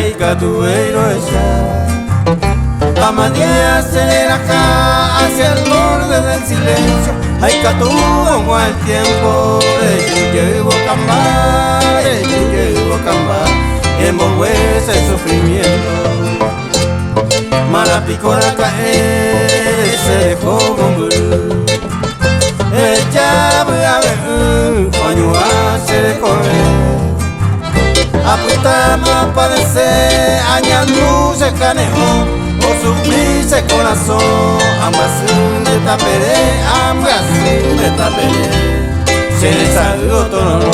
Ay, catuero ella. Amadía acelera hacia el borde del silencio. Ay, catuvo al tiempo. Llevo cambar, llevo cambar. Envolverse el sufrimiento. Mala picora caer, se dejó morir. Ella va a ver, coño hace de correr. Apuesta más padecer, añando se caneó, o sufrirse corazón. Ambas de taperé, ambas de taperé. Se le salió todo.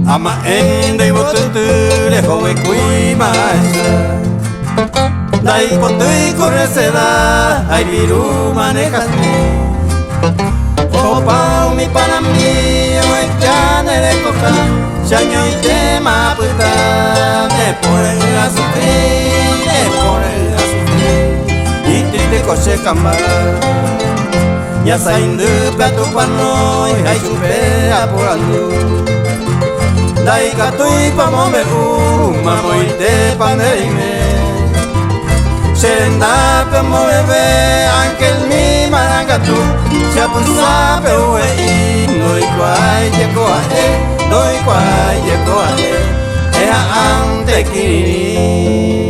Ama ende botuture howe kui maestra. Dai potui correseda, ai viru manejas mi. Opa mi para mí, oi chane de coca. Chaño y tema puta, me pone a sufrir, me pone a sufrir. Y triste coche cambar. Ya saindu plato panoi, ai supera por algo. Dai katui pamome mamoi te panerime. Serenda pemo bebe ankel mi marangatu. Siapusa pewei noi kwai yekoae, noi kwai yekoae. Ea ante kiri.